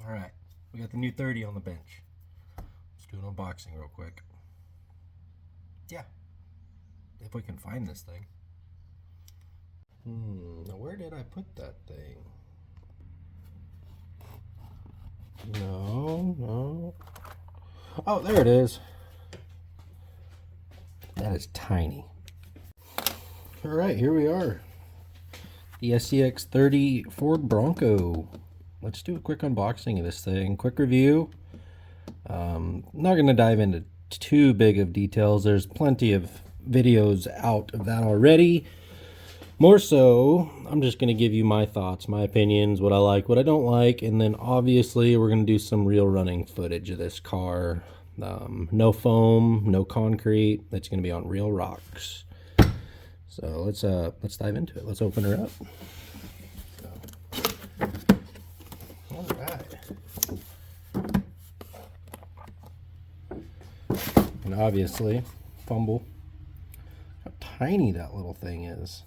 All right, we got the new 30 on the bench. Let's do an unboxing real quick. Yeah, if we can find this thing. Now where did I put that thing? No. Oh, there it is. That is tiny. All right, here we are. The SCX30 Ford Bronco. Let's do a quick unboxing of this thing. Quick review. I'm not going to dive into too big of details. There's plenty of videos out of that already. More so, I'm just going to give you my thoughts, my opinions, what I like, what I don't like, and then obviously we're going to do some real running footage of this car. No foam, no concrete. It's going to be on real rocks. So let's dive into it. Let's open her up. All right. And obviously, fumble. How tiny that little thing is.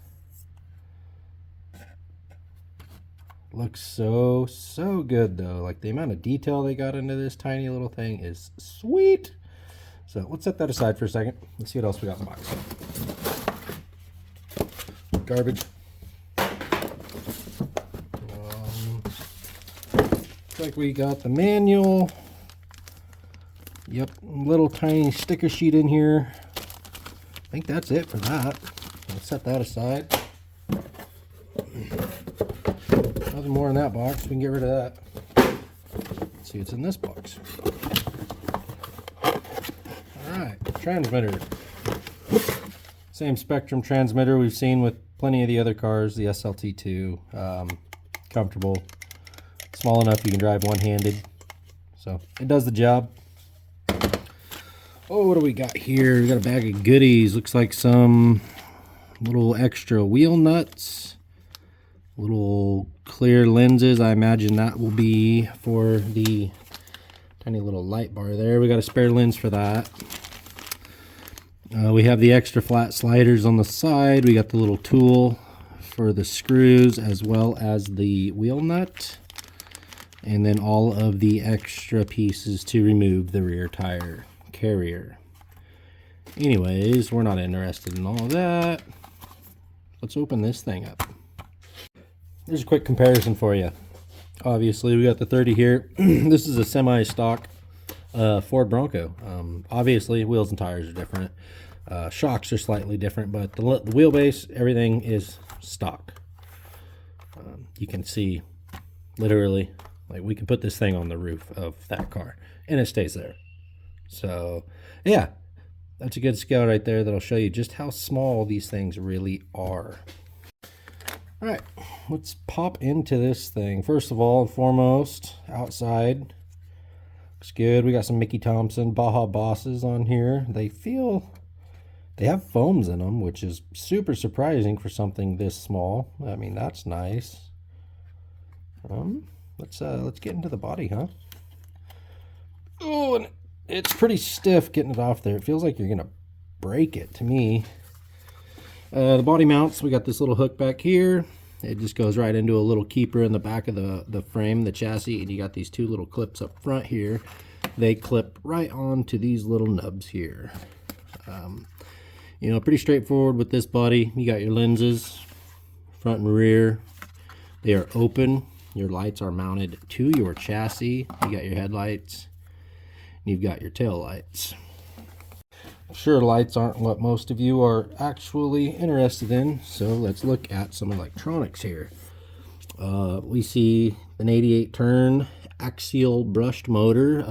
Looks so good though. Like the amount of detail they got into this tiny little thing is sweet. So let's set that aside for a second. Let's see what else we got in the box. Garbage. Looks like we got the manual. Yep, little tiny sticker sheet in here. I think that's it for that. Let's set that aside. Nothing more in that box. We can get rid of that. Let's see what's in this box. Alright, transmitter. Same spectrum transmitter we've seen with plenty of the other cars, the SLT2. Comfortable. Small enough you can drive one-handed. So, it does the job. Oh, what do we got here? We got a bag of goodies. Looks like some little extra wheel nuts. Little clear lenses. I imagine that will be for the tiny little light bar there. We got a spare lens for that. We have the extra flat sliders on the side. We got the little tool for the screws as well as the wheel nut. And then all of the extra pieces to remove the rear tire carrier. Anyways, we're not interested in all of that. Let's open this thing up. Here's a quick comparison for you. Obviously, we got the 30 here. This is a semi-stock Ford Bronco. Obviously, wheels and tires are different. Shocks are slightly different, but the wheelbase, everything is stock. You can see, literally, like we can put this thing on the roof of that car, and it stays there. So, yeah, that's a good scale right there that'll show you just how small these things really are. All right, let's pop into this thing. First of all and foremost, outside. Looks good. We got some Mickey Thompson Baja Bosses on here. They have foams in them, which is super surprising for something this small. I mean, that's nice. Let's get into the body, huh? Oh, and it's pretty stiff getting it off there. It feels like you're gonna break it to me. The body mounts, we got this little hook back here. It just goes right into a little keeper in the back of the frame, the chassis, and you got these two little clips up front here. They clip right onto these little nubs here. You know, pretty straightforward with this body. You got your lenses, front and rear. They are open. Your lights are mounted to your chassis. You got your headlights. You've got your tail lights. Sure, lights aren't what most of you are actually interested in, so let's look at some electronics here. We see an 88 turn axial brushed motor.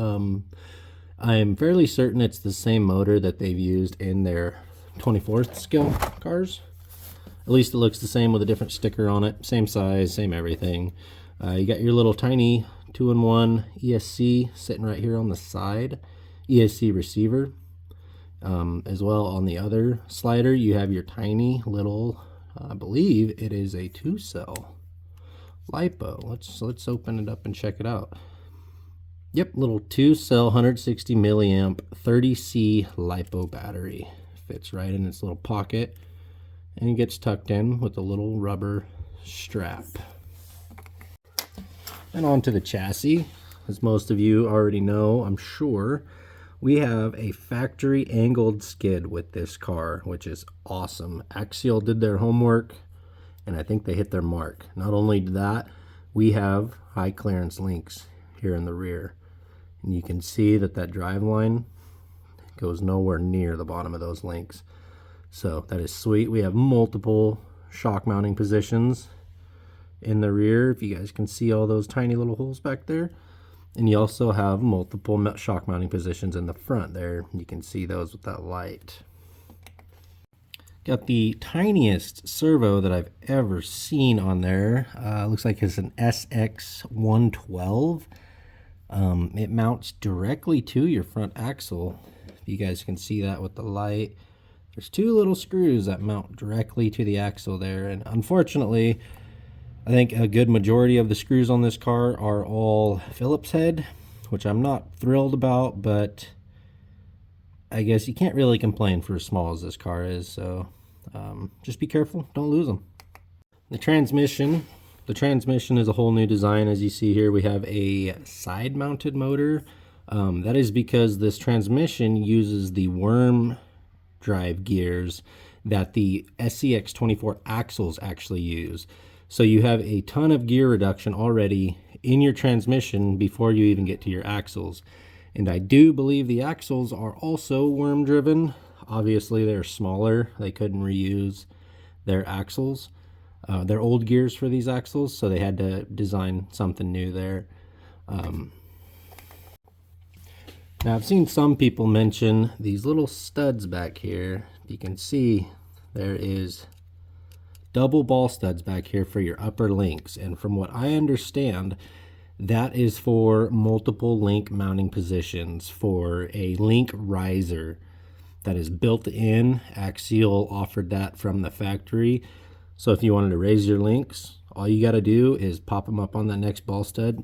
I am fairly certain it's the same motor that they've used in their 24th scale cars. At least it looks the same with a different sticker on it. Same size, same everything. You got your little tiny 2-in-1 ESC sitting right here on the side. ESC receiver. As well on the other slider you have your tiny little, I believe it is a 2-cell LiPo. Let's open it up and check it out. Yep, little 2-cell 160 milliamp 30C LiPo battery. Fits right in its little pocket and gets tucked in with a little rubber strap. And onto the chassis. as most of you already know, I'm sure, we have a factory angled skid with this car, which is awesome. Axial did their homework, and I think they hit their mark. Not only that, we have high clearance links here in the rear. And you can see that drive line goes nowhere near the bottom of those links. So that is sweet. We have multiple shock mounting positions in the rear, if you guys can see all those tiny little holes back there. And you also have multiple shock mounting positions in the front there. You can see those with that light. Got the tiniest servo that I've ever seen on there. Looks like it's an SCX30. It mounts directly to your front axle. If you guys can see that with the light. There's two little screws that mount directly to the axle there, and unfortunately, I think a good majority of the screws on this car are all Phillips head, which I'm not thrilled about, but I guess you can't really complain for as small as this car is, so just be careful, don't lose them. The transmission is a whole new design. As you see here, we have a side-mounted motor. That is because this transmission uses the worm drive gears that the SCX24 axles actually use. So you have a ton of gear reduction already in your transmission before you even get to your axles. And I do believe the axles are also worm driven. Obviously they're smaller. They couldn't reuse their axles, their old gears for these axles, so they had to design something new there. Now I've seen some people mention these little studs back here. You can see there is double ball studs back here for your upper links, and from what I understand, that is for multiple link mounting positions for a link riser that is built in. Axial offered that from the factory, so if you wanted to raise your links, all you got to do is pop them up on that next ball stud.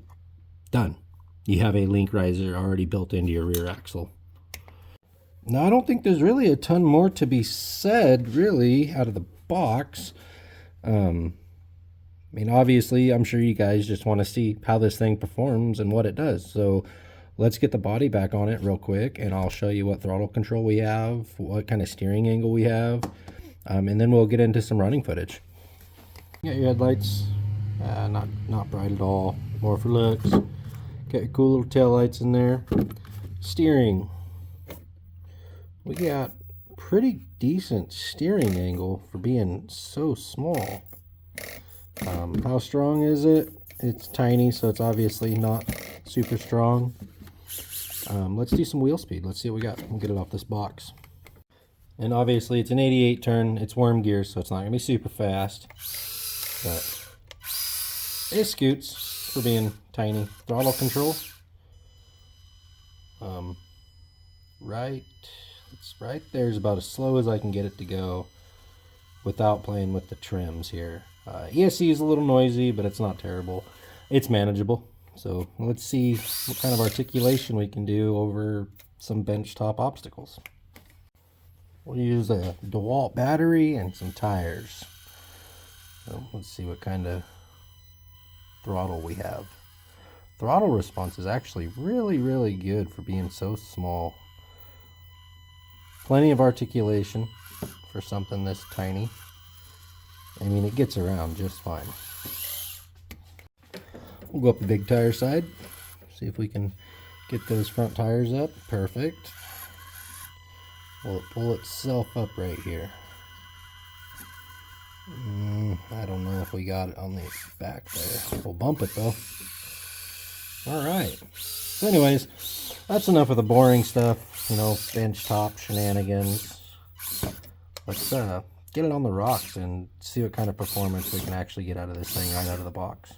Done. You have a link riser already built into your rear axle. Now, I don't think there's really a ton more to be said, really, out of the box. I mean, obviously, I'm sure you guys just want to see how this thing performs and what it does. So let's get the body back on it real quick, and I'll show you what throttle control we have, what kind of steering angle we have, and then we'll get into some running footage. You got your headlights, not bright at all, more for looks. Got your cool little tail lights in there. Steering. We got pretty decent steering angle for being so small. How strong is it? It's tiny, so it's obviously not super strong. Let's do some wheel speed. Let's see what we got. We'll get it off this box. And obviously it's an 88 turn. It's worm gear, so it's not going to be super fast. But it scoots for being tiny. Throttle control. Right there's about as slow as I can get it to go without playing with the trims here. ESC is a little noisy, but it's not terrible. It's manageable. So let's see what kind of articulation we can do over some benchtop obstacles. We'll use a DeWalt battery and some tires. So let's see what kind of throttle we have. Throttle response is actually really good for being so small. Plenty of articulation for something this tiny. I mean, it gets around just fine. We'll go up the big tire side, see if we can get those front tires up. Perfect. Will it pull itself up right here? I don't know if we got it on the back there. We'll bump it though. Alright. So anyways, that's enough of the boring stuff, you know, bench top shenanigans. Let's get it on the rocks and see what kind of performance we can actually get out of this thing right out of the box.